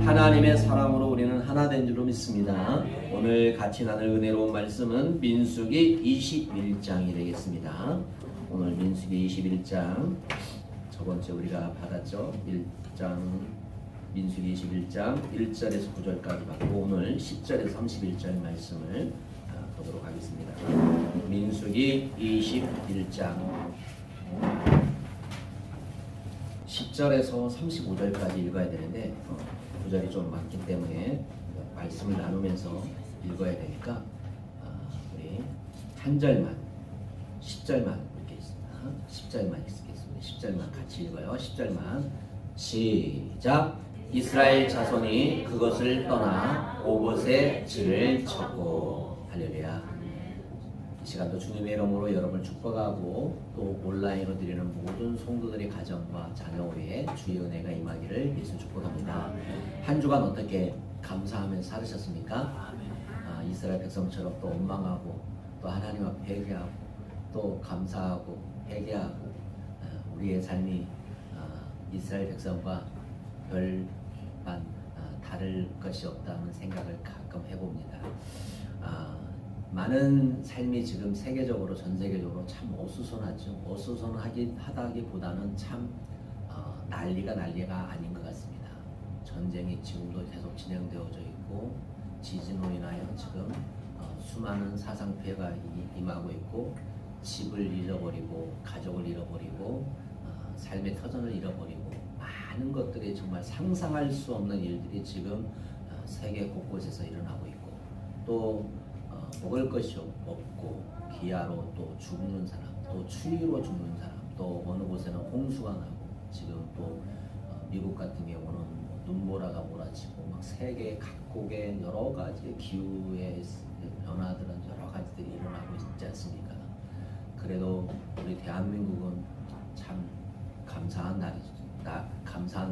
하나님의 사랑으로 우리는 하나 된 줄로 믿습니다. 오늘 같이 나눌 은혜로운 말씀은 민수기 21장이 되겠습니다. 오늘 민수기 21장 저번주에 우리가 받았죠. 1장 민수기 21장 1절에서 9절까지 받고 오늘 10절에서 31절 말씀을 보도록 하겠습니다. 민수기 21장 10절에서 35절까지 읽어야 되는데 구절이 좀 많기 때문에 말씀을 나누면서 읽어야 되니까 우리 한 절만 10절만 읽겠습니다. 10절만 읽겠습니다. 10절만 같이 읽어요. 10절만 시작. 이스라엘 자손이 그것을 떠나 오봇에 진을 쳤고. 할렐루야. 이 시간도 주님의 이름으로 여러분을 축복하고 또 온라인으로 드리는 모든 성도들의 가정과 자녀 위에 주의 은혜가 임하기를 예수 축복합니다. 한 주간 어떻게 감사하면서 살으셨습니까? 이스라엘 백성처럼 또 원망하고 또 하나님 앞에 회개하고 또 감사하고 회개하고 우리의 삶이 이스라엘 백성과 별반 다를 것이 없다는 생각을 가끔 해봅니다. 많은 삶이 지금 세계적으로 전 세계적으로 참 어수선하죠. 어수선하다기보다는 참 난리가 아닌 것 같습니다. 전쟁이 지금도 계속 진행되어져 있고 지진으로 인하여 지금 수많은 사상 피해가 임하고 있고 집을 잃어버리고 가족을 잃어버리고 삶의 터전을 잃어버리고 많은 것들이 정말 상상할 수 없는 일들이 지금 세계 곳곳에서 일어나고 있고 또 먹을 것이 없고 기아로 또 죽는 사람, 또 추위로 죽는 사람, 또 어느 곳에는 홍수가 나고 지금 또 미국 같은 경우는 눈보라가 몰아치고 막 세계 각국의 여러 가지 기후의 변화들은 여러 가지들이 일어나고 있지 않습니까? 그래도 우리 대한민국은 참 감사한 나라죠. 감사한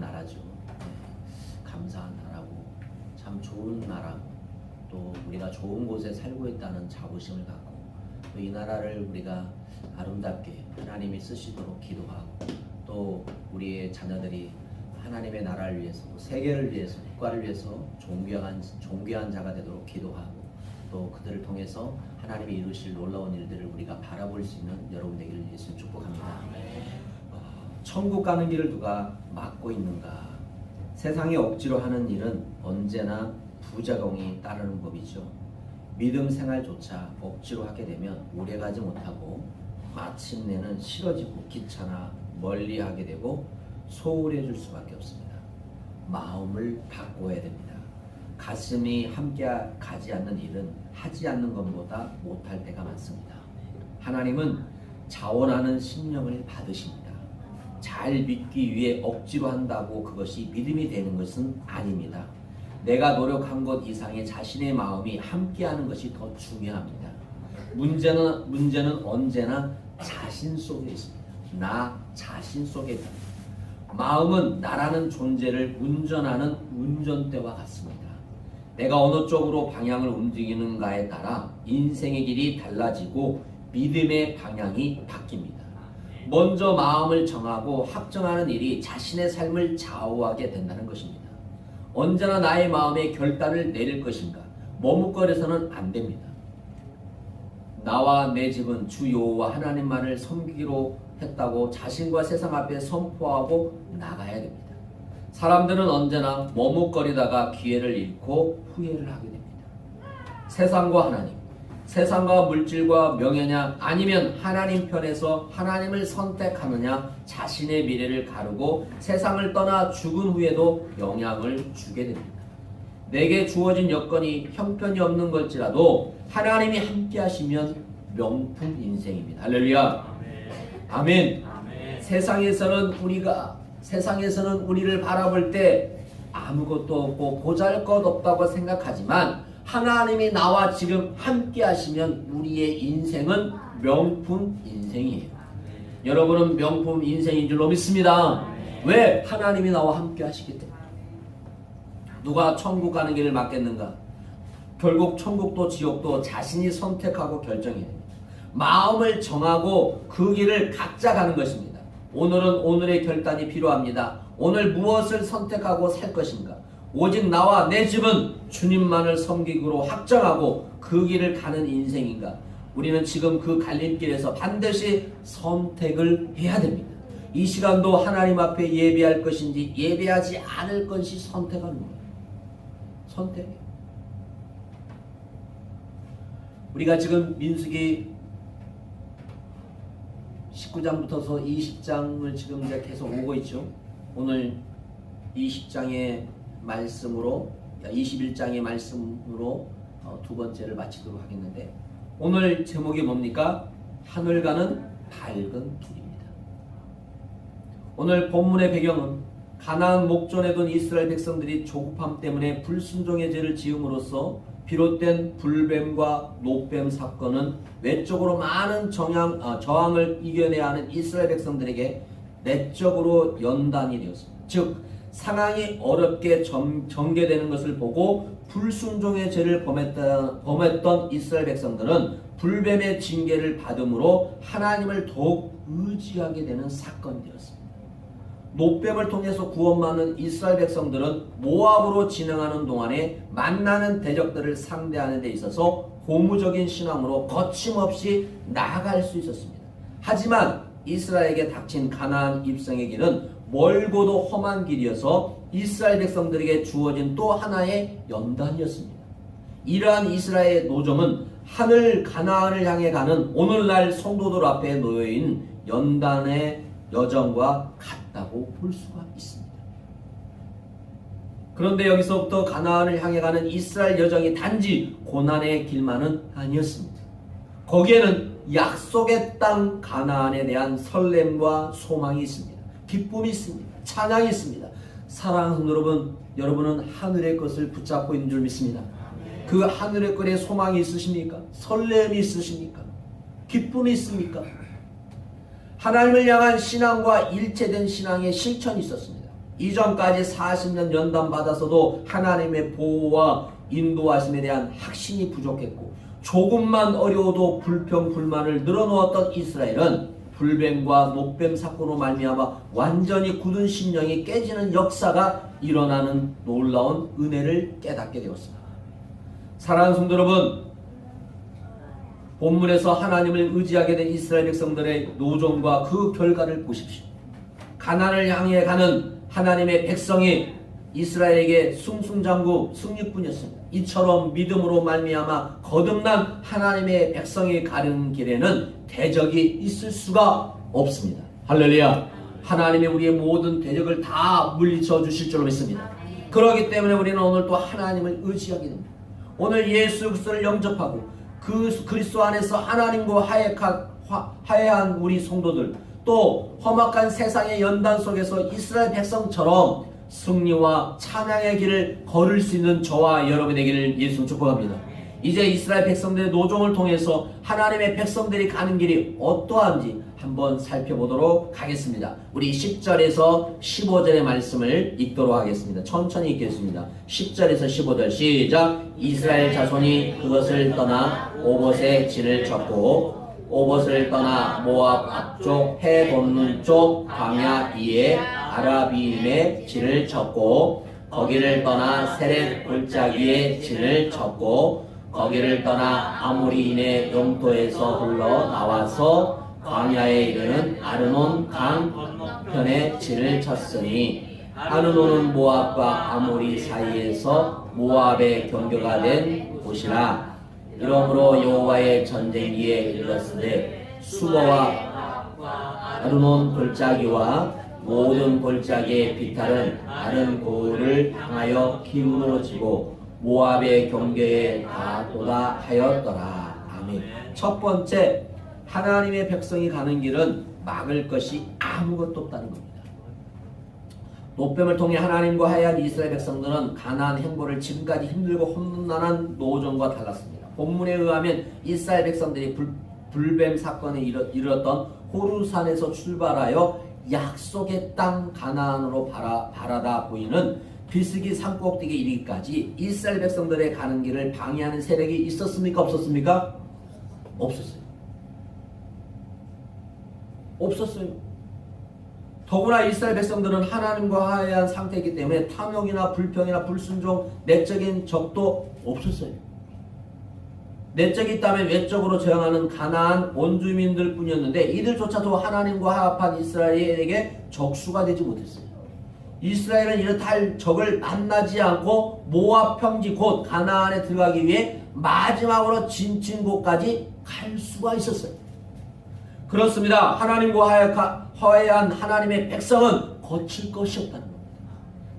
나라고 참 좋은 나라고 또 우리가 좋은 곳에 살고 있다는 자부심을 갖고 또 이 나라를 우리가 아름답게 하나님이 쓰시도록 기도하고 또 우리의 자녀들이 하나님의 나라를 위해서 세계를 위해서 국가를 위해서 존귀한 자가 되도록 기도하고 또 그들을 통해서 하나님이 이루실 놀라운 일들을 우리가 바라볼 수 있는 여러분 되기를 예수 축복합니다. 천국 가는 길을 누가 막고 있는가? 세상에 억지로 하는 일은 언제나 부작용이 따르는 법이죠. 믿음 생활조차 억지로 하게 되면 오래가지 못하고 마침내는 싫어지고 귀찮아 멀리하게 되고 소홀해질 수밖에 없습니다. 마음을 바꿔야 됩니다. 가슴이 함께 가지 않는 일은 하지 않는 것보다 못할 때가 많습니다. 하나님은 자원하는 심령을 받으십니다. 잘 믿기 위해 억지로 한다고 그것이 믿음이 되는 것은 아닙니다. 내가 노력한 것 이상의 자신의 마음이 함께하는 것이 더 중요합니다. 문제는 언제나 자신 속에 있습니다. 나 자신 속에 있습니다. 마음은 나라는 존재를 운전하는 운전대와 같습니다. 내가 어느 쪽으로 방향을 움직이는가에 따라 인생의 길이 달라지고 믿음의 방향이 바뀝니다. 먼저 마음을 정하고 확정하는 일이 자신의 삶을 좌우하게 된다는 것입니다. 언제나 나의 마음에 결단을 내릴 것인가 머뭇거려서는 안 됩니다. 나와 내 집은 주 여호와 하나님만을 섬기기로 했다고 자신과 세상 앞에 선포하고 나가야 됩니다. 사람들은 언제나 머뭇거리다가 기회를 잃고 후회를 하게 됩니다. 세상과 하나님, 세상과 물질과 명예냐 아니면 하나님 편에서 하나님을 선택하느냐 자신의 미래를 가르고 세상을 떠나 죽은 후에도 영향을 주게 됩니다. 내게 주어진 여건이 형편이 없는 걸지라도 하나님이 함께 하시면 명품 인생입니다. 할렐루야. 아멘. 세상에서는 우리를 바라볼 때 아무것도 없고 보잘것없다고 생각하지만 하나님이 나와 지금 함께 하시면 우리의 인생은 명품 인생이에요. 여러분은 명품 인생인 줄로 믿습니다. 왜? 하나님이 나와 함께 하시기 때문에. 누가 천국 가는 길을 막겠는가? 결국 천국도 지옥도 자신이 선택하고 결정해야 됩니다. 마음을 정하고 그 길을 각자 가는 것입니다. 오늘은 오늘의 결단이 필요합니다. 오늘 무엇을 선택하고 살 것인가? 오직 나와 내 집은 주님만을 섬기기로 확정하고 그 길을 가는 인생인가? 우리는 지금 그 갈림길에서 반드시 선택을 해야 됩니다. 이 시간도 하나님 앞에 예배할 것인지 예배하지 않을 것인지 선택하는 거예요. 선택. 우리가 지금 민수기 19장부터서 20장을 지금 이제 계속 오고 있죠. 오늘 20장의 말씀으로 21장의 말씀으로 두 번째를 마치도록 하겠는데, 오늘 제목이 뭡니까? 하늘과는 밝은 길입니다. 오늘 본문의 배경은 가나안 목전에 둔 이스라엘 백성들이 조급함 때문에 불순종의 죄를 지음으로써 비롯된 불뱀과 노뱀 사건은 외적으로 많은 저항을 이겨내야 하는 이스라엘 백성들에게 내적으로 연단이 되었습니다. 즉 상황이 어렵게 전개되는 것을 보고 불순종의 죄를 범했던 이스라엘 백성들은 불뱀의 징계를 받음으로 하나님을 더욱 의지하게 되는 사건이 되었습니다. 노뱀을 통해서 구원받는 이스라엘 백성들은 모압으로 진행하는 동안에 만나는 대적들을 상대하는 데 있어서 고무적인 신앙으로 거침없이 나아갈 수 있었습니다. 하지만 이스라엘에게 닥친 가나안 입성의 길은 멀고도 험한 길이어서 이스라엘 백성들에게 주어진 또 하나의 연단이었습니다. 이러한 이스라엘의 노점은 하늘 가나안을 향해 가는 오늘날 성도들 앞에 놓여있는 연단의 여정과 같다고 볼 수가 있습니다. 그런데 여기서부터 가나안을 향해 가는 이스라엘 여정이 단지 고난의 길만은 아니었습니다. 거기에는 약속의 땅 가나안에 대한 설렘과 소망이 있습니다. 기쁨이 있습니다. 찬양이 있습니다. 사랑하는 성도 여러분은 하늘의 것을 붙잡고 있는 줄 믿습니다. 그 하늘의 것에 소망이 있으십니까? 설렘이 있으십니까? 기쁨이 있습니까? 하나님을 향한 신앙과 일체된 신앙의 실천이 있었습니다. 이전까지 40년 연단받아서도 하나님의 보호와 인도하심에 대한 확신이 부족했고 조금만 어려워도 불평불만을 늘어놓았던 이스라엘은 불뱀과 노뱀 사건으로 말미암아 완전히 굳은 심령이 깨지는 역사가 일어나는 놀라운 은혜를 깨닫게 되었습니다. 사랑하는 성도 여러분, 본문에서 하나님을 의지하게 된 이스라엘 백성들의 노정과 그 결과를 보십시오. 가나안을 향해 가는 하나님의 백성이 이스라엘에게 승승장구 승리뿐이었습니다. 이처럼 믿음으로 말미암아 거듭난 하나님의 백성이 가는 길에는 대적이 있을 수가 없습니다. 할렐루야. 하나님이 우리의 모든 대적을 다 물리쳐 주실 줄로 믿습니다. 그렇기 때문에 우리는 오늘 또 하나님을 의지하게 됩니다. 오늘 예수 그리스도를 영접하고 그 그리스도 안에서 하나님과 화해한 우리 성도들, 또 험악한 세상의 연단 속에서 이스라엘 백성처럼 승리와 찬양의 길을 걸을 수 있는 저와 여러분 되기를 예수 축복합니다. 이제 이스라엘 백성들의 노종을 통해서 하나님의 백성들이 가는 길이 어떠한지 한번 살펴보도록 하겠습니다. 우리 10절에서 15절의 말씀을 읽도록 하겠습니다. 천천히 읽겠습니다. 10절에서 15절 시작. 이스라엘 자손이 그것을 떠나 오봇의 진을 쳤고 오봇을 떠나 모압 앞쪽 해 돋는 쪽 광야 이에 아라비임의 진을 쳤고 거기를 떠나 세렛 골짜기의 진을 쳤고 거기를 떠나 아모리인의 영토에서 흘러 나와서 광야에 이르는 아르논 강 건너편에 진을 쳤으니 아르논은 모압과 아모리 사이에서 모압의 경계가 된 곳이라. 이러므로 여호와의 전쟁기에 이르렀으되 수보와 아르논 골짜기와 모든 골짜기의 비탈은 다른 고을을 향하여 기울어지고 모압의 경계에 다 도달하였더라. 아멘. 첫 번째, 하나님의 백성이 가는 길은 막을 것이 아무것도 없다는 겁니다. 노뱀을 통해 하나님과 화해한 이스라엘 백성들은 가나안 행보를 지금까지 힘들고 험난한 노정과 달랐습니다. 본문에 의하면 이스라엘 백성들이 불뱀 사건에 이르렀던 호르산에서 출발하여 약속의 땅 가나안으로 바라다 보이는 비스기 산꼭대기에 이르기까지 이스라엘 백성들의 가는 길을 방해하는 세력이 있었습니까? 없었습니까? 없었어요. 없었어요. 더구나 이스라엘 백성들은 하나님과 화해한 상태이기 때문에 탐욕이나 불평이나 불순종, 내적인 적도 없었어요. 내적이 있다면 외적으로 저항하는 가나안 원주민들 뿐이었는데 이들조차도 하나님과 화합한 이스라엘에게 적수가 되지 못했어요. 이스라엘은 이렇다 할 적을 만나지 않고 모압 평지 곧 가나안에 들어가기 위해 마지막으로 진친 곳까지 갈 수가 있었어요. 그렇습니다. 하나님과 화해한 하나님의 백성은 거칠 것이 없다는 겁니다.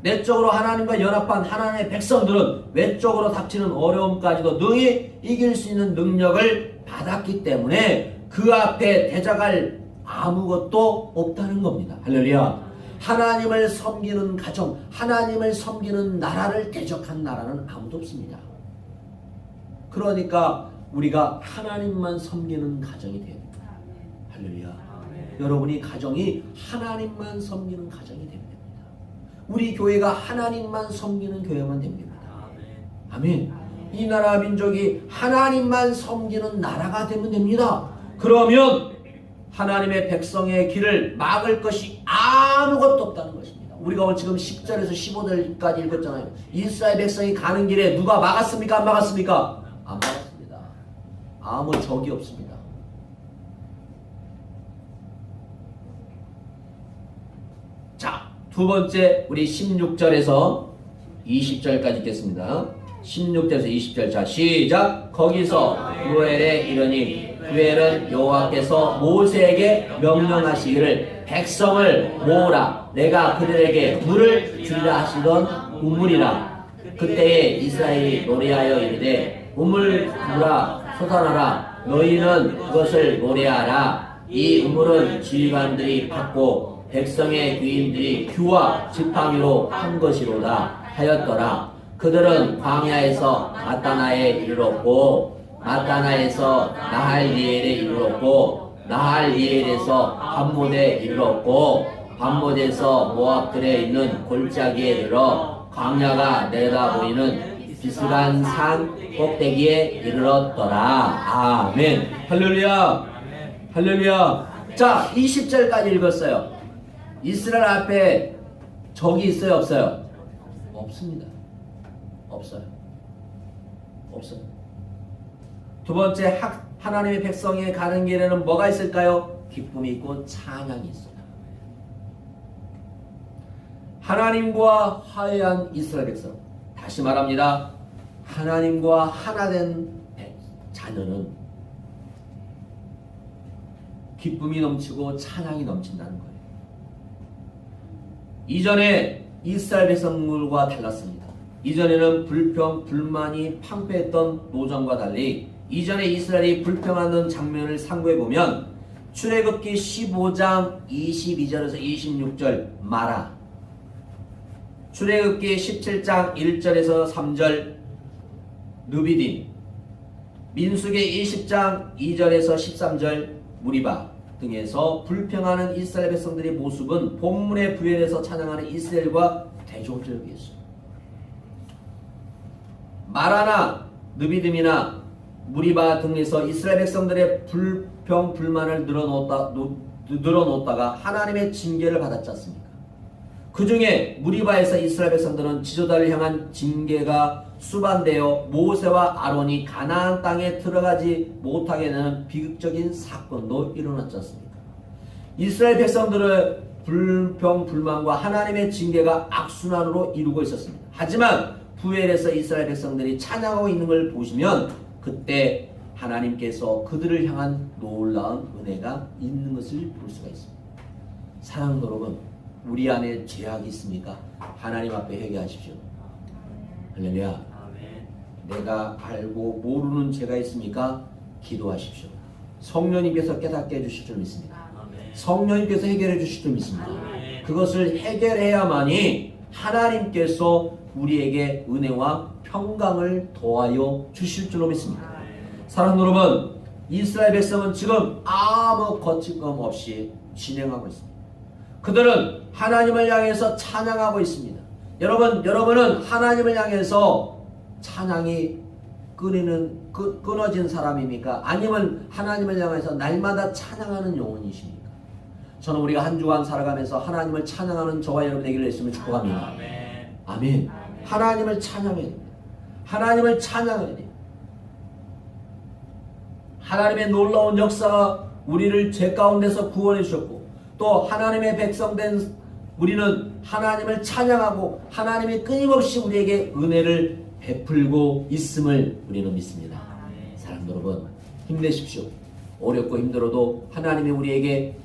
내적으로 하나님과 연합한 하나님의 백성들은 외적으로 닥치는 어려움까지도 능히 이길 수 있는 능력을 받았기 때문에 그 앞에 대적할 아무것도 없다는 겁니다. 할렐루야. 하나님을 섬기는 가정, 하나님을 섬기는 나라를 대적한 나라는 아무도 없습니다. 그러니까 우리가 하나님만 섬기는 가정이 돼야 됩니다. 할렐루야. 여러분이 가정이 하나님만 섬기는 가정이 되면 됩니다. 우리 교회가 하나님만 섬기는 교회만 됩니다. 아멘. 이 나라 민족이 하나님만 섬기는 나라가 되면 됩니다. 그러면 하나님의 백성의 길을 막을 것이 아무것도 없다는 것입니다. 우리가 오늘 지금 10절에서 15절까지 읽었잖아요. 이스라엘 백성이 가는 길에 누가 막았습니까? 안 막았습니까? 안 막았습니다. 아무 적이 없습니다. 자, 두 번째 우리 16절에서 20절까지 읽겠습니다. 16절에서 20절. 자, 시작. 거기서 구엘에 이르니 구엘은 여호와께서 모세에게 명령하시기를 백성을 모으라. 내가 그들에게 물을 주리라 하시던 우물이라. 그때에 이스라엘이 노래하여 이르되 우물 부라 솟아나라. 너희는 그것을 노래하라. 이 우물은 지휘관들이 팠고 백성의 귀인들이 규와 지팡이로 한 것이로다 하였더라. 그들은 광야에서 마따나에 이르렀고 마따나에서 나할리엘에 이르렀고 나할리엘에서 밤못에 이르렀고 밤못에서 모압들에 있는 골짜기에 이르러 광야가 내다보이는 비스간 산 꼭대기에 이르렀더라. 아멘. 할렐루야. 할렐루야. 자, 20절까지 읽었어요. 이스라엘 앞에 적이 있어요, 없어요? 없습니다. 없어요. 없어요. 두 번째, 하나님의 백성이 가는 길에는 뭐가 있을까요? 기쁨이 있고 찬양이 있어요. 하나님과 화해한 이스라엘 백성. 다시 말합니다. 하나님과 하나된 자녀는 기쁨이 넘치고 찬양이 넘친다는 거예요. 이전에 이스라엘 백성들과 달랐습니다. 이전에는 불평, 불만이 팡패했던 노정과 달리 이전에 이스라엘이 불평하는 장면을 상고해보면 출애굽기 15장 22절에서 26절 마라, 출애굽기 17장 1절에서 3절 느비딤, 민수기 20장 2절에서 13절 무리바 등에서 불평하는 이스라엘 백성들의 모습은 본문의 부엘에서 찬양하는 이스라엘과 대조적이었어요. 마라나 느비딤이나 무리바 등에서 이스라엘 백성들의 불평 불만을 늘어놓다가 하나님의 징계를 받았지 않습니까? 그 중에 무리바에서 이스라엘 백성들은 지도자를 향한 징계가 수반되어 모세와 아론이 가나안 땅에 들어가지 못하게 되는 비극적인 사건도 일어났지 않습니까? 이스라엘 백성들의 불평 불만과 하나님의 징계가 악순환으로 이루고 있었습니다. 하지만 부엘에서 이스라엘 백성들이 찬양하고 있는 걸 보시면 그때 하나님께서 그들을 향한 놀라운 은혜가 있는 것을 볼 수가 있습니다. 사랑하는 여러분, 우리 안에 죄악이 있습니까? 하나님 앞에 회개하십시오. 할렐루야. 내가 알고 모르는 죄가 있습니까? 기도하십시오. 성령님께서 깨닫게 해주실 줄 믿습니다. 성령님께서 해결해 주실 줄 믿습니다. 그것을 해결해야만이 하나님께서 우리에게 은혜와 평강을 더하여 주실 줄로 믿습니다. 사랑하는 여러분, 이스라엘 백성은 지금 아무 거침감 없이 진행하고 있습니다. 그들은 하나님을 향해서 찬양하고 있습니다. 여러분은 하나님을 향해서 찬양이 끊어진 사람입니까? 아니면 하나님을 향해서 날마다 찬양하는 영혼이십니까? 저는 우리가 한 주간 살아가면서 하나님을 찬양하는 저와 여러분 되기를 예수님을 축복합니다. 아멘. 하나님을 찬양해야 됩니다. 하나님을 찬양해야 돼요. 하나님의 놀라운 역사가 우리를 죄 가운데서 구원해 주셨고 또 하나님의 백성된 우리는 하나님을 찬양하고 하나님이 끊임없이 우리에게 은혜를 베풀고 있음을 우리는 믿습니다. 사랑하는 여러분, 힘내십시오. 어렵고 힘들어도 하나님이 우리에게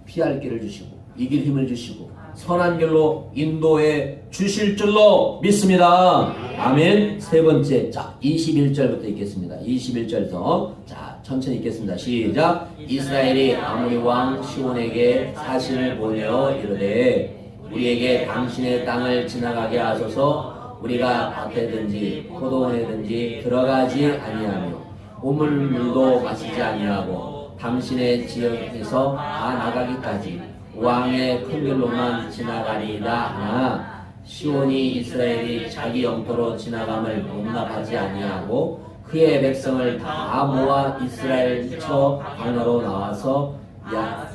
피할 길을 주시고 이길 힘을 주시고 선한 길로 인도해 주실 줄로 믿습니다. 아멘. 세 번째, 자 21절부터 읽겠습니다. 21절부터 자 천천히 읽겠습니다. 시작. 이스라엘이 아모리 왕 시온에게 사신을 보내어 이르되 우리에게 당신의 땅을 지나가게 하소서. 우리가 밭에든지 포도원에든지 들어가지 아니하며 우물물도 마시지 아니하고 당신의 지역에서 다 나가기까지 왕의 큰 길로만 지나가리이다 하나 시온이 이스라엘이 자기 영토로 지나감을 용납하지 아니하고 그의 백성을 다 모아 이스라엘 저 광야로 나와서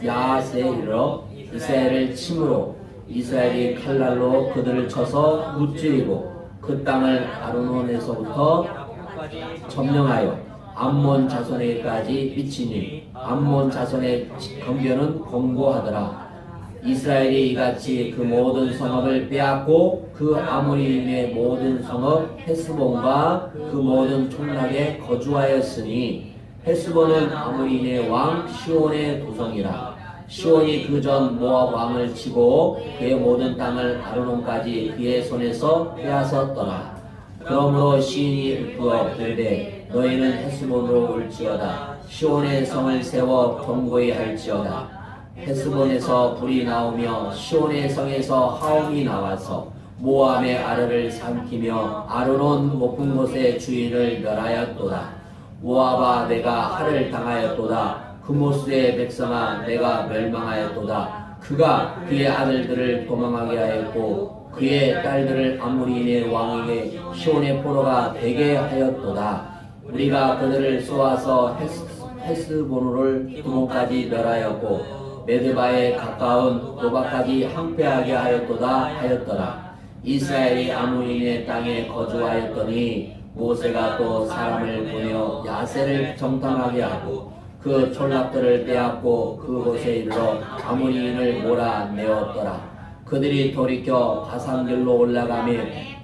야하스에 이르러 이스라엘을 침으로 이스라엘이 칼날로 그들을 쳐서 무찌르고 그 땅을 아르논에서부터 점령하여 암몬 자손에게까지 미치니 암몬 자손의 경계는 견고하더라. 이스라엘이 이같이 그 모든 성읍을 빼앗고 그 아모리인의 모든 성읍 헤스본과 그 모든 촌락에 거주하였으니 헤스본은 아모리인의 왕 시온의 도성이라. 시온이 그 전 모압 왕을 치고 그의 모든 땅을 아르논까지 그의 손에서 빼앗았더라. 그러므로 시인이 부어 이르되 너희는 헤스본으로 올지어다. 시온의 성을 세워 견고히 할지어다. 헤스본에서 불이 나오며 시온의 성에서 하움이 나와서 모압의 아르를 삼키며 아르논 높은 곳의 주인을 멸하였도다. 모압아 내가 할을 당하였도다. 그모스의 백성아 내가 멸망하였도다. 그가 그의 아들들을 도망하게 하였고 그의 딸들을 아모리인의 왕에게 시온의 포로가 되게 하였도다. 우리가 그들을 쏘아서 헤스본을 두목까지 멸하였고 메드바에 가까운 노바까지 항폐하게 하였더라. 이스라엘이 아모리인의 땅에 거주하였더니 모세가 또 사람을 보내어 야세를 정탐하게 하고 그 촌락들을 빼앗고 그곳에 이르러 아모리인을 몰아내었더라. 그들이 돌이켜 바산길로 올라가며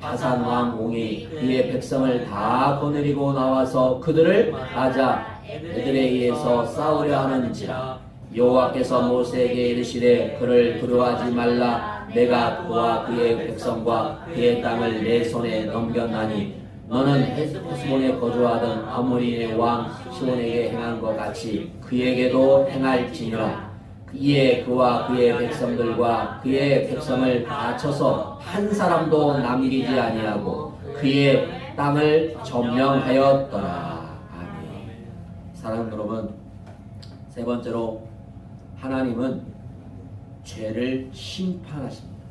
바산 왕 옹이 그의 백성을 다 거느리고 나와서 그들을 맞아 에드레이에서 싸우려 하는지라. 여호와께서 모세에게 이르시되 그를 두려워하지 말라. 내가 그와 그의 백성과 그의 땅을 내 손에 넘겼나니 너는 헤스본에 거주하던 아모리의 왕 시온에게 행한 것 같이 그에게도 행할지니라. 이에 그와 그의 백성들과 그의 백성을 다 쳐서 한 사람도 남기지 아니하고 그의 땅을 점령하였더라. 아멘. 사랑하는 여러분, 세 번째로 하나님은 죄를 심판하십니다.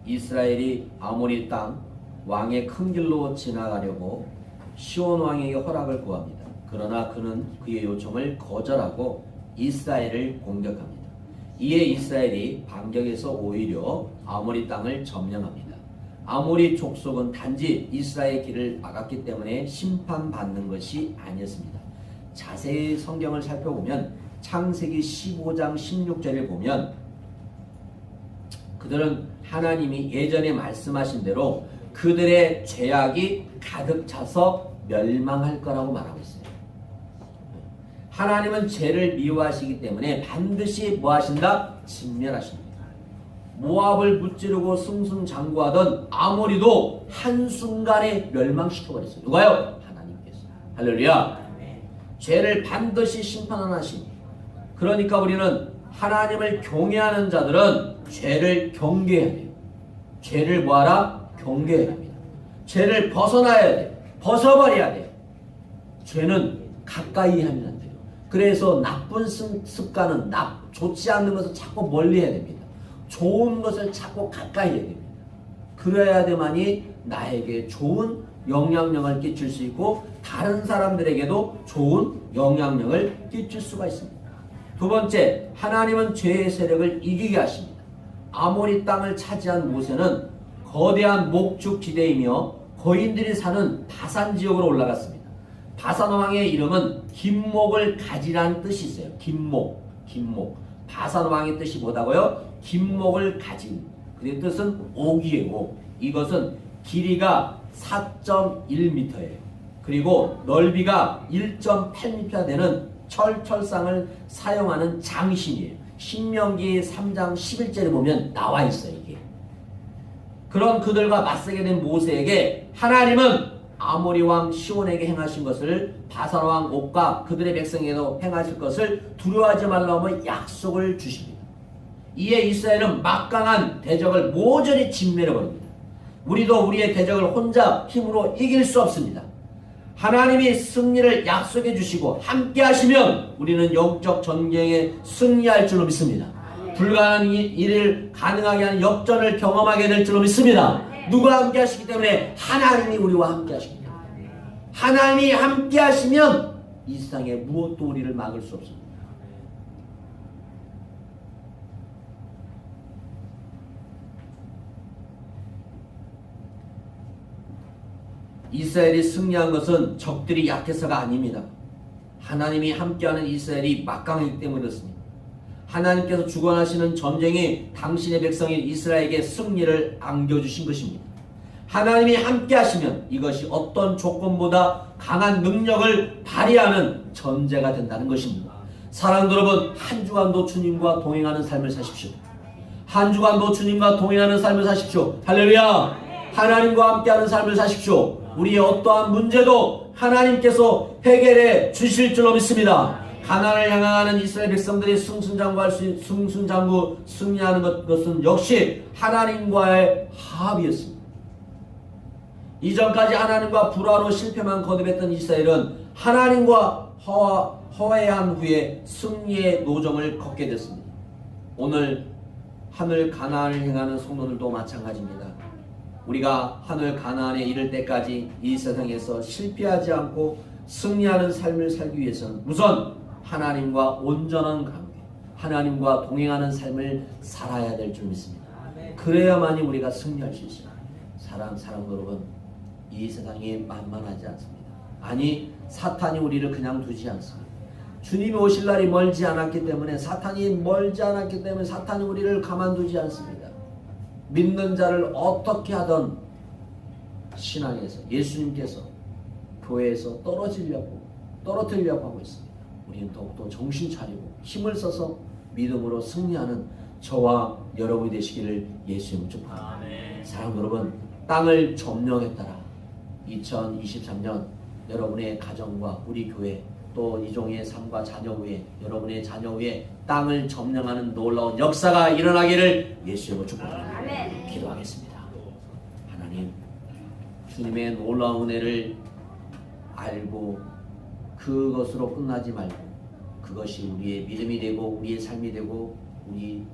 이스라엘이 아모리 땅 왕의 큰 길로 지나가려고 시온 왕에게 허락을 구합니다. 그러나 그는 그의 요청을 거절하고 이스라엘을 공격합니다. 이에 이스라엘이 반격해서 오히려 아모리 땅을 점령합니다. 아모리 족속은 단지 이스라엘 길을 막았기 때문에 심판받는 것이 아니었습니다. 자세히 성경을 살펴보면 창세기 15장 16절을 보면 그들은 하나님이 예전에 말씀하신 대로 그들의 죄악이 가득 차서 멸망할 거라고 말하고 있어요. 하나님은 죄를 미워하시기 때문에 반드시 뭐 하신다? 진멸하십니다. 모압을 무찌르고 승승장구하던 아모리도 한순간에 멸망시켜버렸어요. 누가요? 하나님께서. 할렐루야. 죄를 반드시 심판하신. 그러니까 우리는 하나님을 경외하는 자들은 죄를 경계해야 돼요. 죄를 뭐하라? 경계해야 됩니다. 죄를 벗어나야 돼요. 벗어버려야 돼요. 죄는 가까이 하면 안 돼요. 그래서 나쁜 습관은 좋지 않는 것을 자꾸 멀리 해야 됩니다. 좋은 것을 자꾸 가까이 해야 됩니다. 그래야만이 나에게 좋은 영향력을 끼칠 수 있고 다른 사람들에게도 좋은 영향력을 끼칠 수가 있습니다. 두 번째, 하나님은 죄의 세력을 이기게 하십니다. 아모리 땅을 차지한 모세는 거대한 목축 지대이며 거인들이 사는 바산 지역으로 올라갔습니다. 바산 왕의 이름은 긴목을 가지라는 뜻이 있어요. 긴목. 바산 왕의 뜻이 뭐다고요? 긴목을 가진. 그의 뜻은 옥이에요. 이것은 길이가 4.1m예요. 그리고 넓이가 1.8m 되는 철철상을 사용하는 장신이에요. 신명기 3장 11절에 보면 나와 있어요. 이게. 그런 그들과 맞서게 된 모세에게 하나님은 아모리 왕 시온에게 행하신 것을 바산 왕 옥과 그들의 백성에게도 행하실 것을 두려워하지 말라고 약속을 주십니다. 이에 이스라엘은 막강한 대적을 모조리 진멸해버립니다. 우리도 우리의 대적을 혼자 힘으로 이길 수 없습니다. 하나님이 승리를 약속해 주시고 함께 하시면 우리는 영적 전쟁에 승리할 줄로 믿습니다. 불가능한 일을 가능하게 하는 역전을 경험하게 될 줄로 믿습니다. 누가 함께 하시기 때문에? 하나님이 우리와 함께 하시기 때문에. 하나님이 함께 하시면 이 세상에 무엇도 우리를 막을 수 없습니다. 이스라엘이 승리한 것은 적들이 약해서가 아닙니다. 하나님이 함께하는 이스라엘이 막강하기 때문에 그렇습니다. 하나님께서 주관하시는 전쟁이 당신의 백성인 이스라엘에게 승리를 안겨주신 것입니다. 하나님이 함께 하시면 이것이 어떤 조건보다 강한 능력을 발휘하는 전제가 된다는 것입니다. 사랑하는 여러분, 한 주간도 주님과 동행하는 삶을 사십시오. 한 주간도 주님과 동행하는 삶을 사십시오. 할렐루야! 하나님과 함께하는 삶을 사십시오. 우리의 어떠한 문제도 하나님께서 해결해 주실 줄로 믿습니다. 가나안을 향하는 이스라엘 백성들이 승승장구 승리하는 것은 역시 하나님과의 합의였습니다. 이전까지 하나님과 불화로 실패만 거듭했던 이스라엘은 하나님과 화해한 후에 승리의 노정을 걷게 됐습니다. 오늘 하늘 가나안을 향하는 성도들도 마찬가지입니다. 우리가 하늘 가나안에 이를 때까지 이 세상에서 실패하지 않고 승리하는 삶을 살기 위해서는 우선 하나님과 온전한 관계, 하나님과 동행하는 삶을 살아야 될 줄 믿습니다. 그래야만이 우리가 승리할 수 있습니다. 사랑 여러분, 이 세상이 만만하지 않습니다. 아니, 사탄이 우리를 그냥 두지 않습니다. 주님이 오실 날이 멀지 않았기 때문에, 사탄이 우리를 가만두지 않습니다. 믿는 자를 어떻게 하던 신앙에서 예수님께서 교회에서 떨어뜨리려고 하고 있습니다. 우리는 더욱더 정신 차리고 힘을 써서 믿음으로 승리하는 저와 여러분이 되시기를 예수님 축복합니다. 사랑하는 여러분, 땅을 점령했다라 2023년 여러분의 가정과 우리 교회 또 이종의 삶과 자녀 위에, 여러분의 자녀 위에 땅을 점령하는 놀라운 역사가 일어나기를 예수님으로 축복합니다. 기도하겠습니다. 하나님, 주님의 놀라운 은혜를 알고 그것으로 끝나지 말고 그것이 우리의 믿음이 되고 우리의 삶이 되고 우리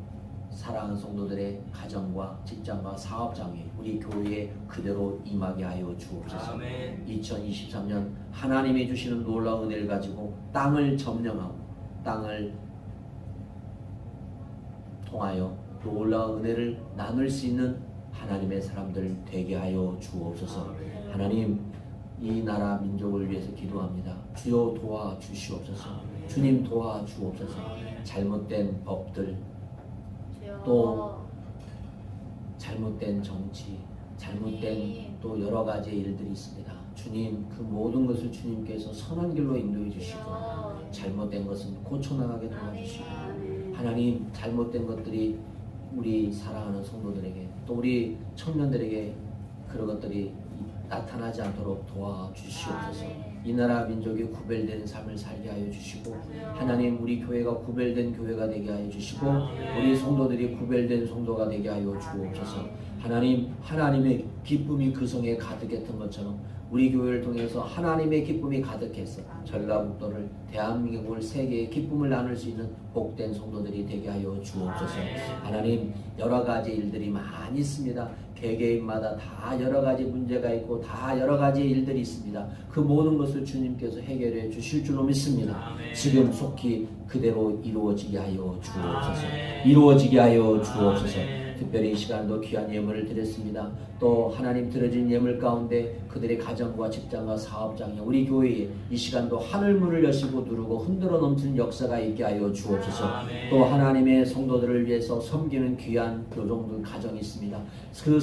사랑하는 성도들의 가정과 직장과 사업장에 우리 교회에 그대로 임하게 하여 주옵소서. 2023년 하나님이 주시는 놀라운 은혜를 가지고 땅을 점령하고 땅을 통하여 놀라운 은혜를 나눌 수 있는 하나님의 사람들 되게 하여 주옵소서. 하나님, 이 나라 민족을 위해서 기도합니다. 주여 도와주시옵소서. 주님 도와주옵소서. 잘못된 법들, 또 잘못된 정치, 잘못된 또 여러 가지 일들이 있습니다. 주님, 그 모든 것을 주님께서 선한 길로 인도해 주시고 잘못된 것은 고쳐나가게 도와주시고, 하나님, 잘못된 것들이 우리 사랑하는 성도들에게 또 우리 청년들에게 그런 것들이 나타나지 않도록 도와주시옵소서. 이 나라 민족이 구별된 삶을 살게 하여 주시고, 하나님, 우리 교회가 구별된 교회가 되게 하여 주시고, 우리 성도들이 구별된 성도가 되게 하여 주옵소서. 하나님, 하나님의 기쁨이 그 성에 가득했던 것처럼 우리 교회를 통해서 하나님의 기쁨이 가득해서 전라북도를 대한민국을 세계의 기쁨을 나눌 수 있는 복된 성도들이 되게 하여 주옵소서. 하나님 여러 가지 일들이 많이 있습니다. 개개인마다 다 여러 가지 문제가 있고 다 여러 가지 일들이 있습니다. 그 모든 것을 주님께서 해결해 주실 줄로 믿습니다. 지금 속히 그대로 이루어지게 하여 주옵소서. 이루어지게 하여 주옵소서. 특별히 이 시간도 귀한 예물을 드렸습니다. 또 하나님 드려진 예물 가운데 그들의 가정과 직장과 사업장에 우리 교회에 이 시간도 하늘문을 여시고 누르고 흔들어 넘치는 역사가 있게 하여 주옵소서. 또 하나님의 성도들을 위해서 섬기는 귀한 교종들 가정이 있습니다. 그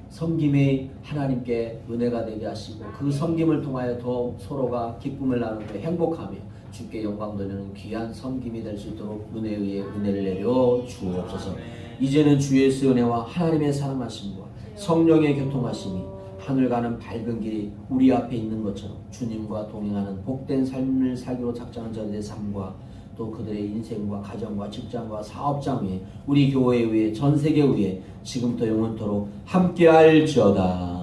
섬김이 하나님께 은혜가 되게 하시고 그 섬김을 통하여 더 서로가 기쁨을 나누고 행복하며 주께 영광 돌리는 귀한 섬김이 될 수 있도록 은혜 위에 은혜를 내려 주옵소서. 이제는 주 예수의 은혜와 하나님의 사랑하심과 성령의 교통하심이 하늘 가는 밝은 길이 우리 앞에 있는 것처럼 주님과 동행하는 복된 삶을 살기로 작정한 저들의 삶과 또 그들의 인생과 가정과 직장과 사업장 위에 우리 교회 위에 전 세계 위에 지금부터 영원토록 함께할지어다.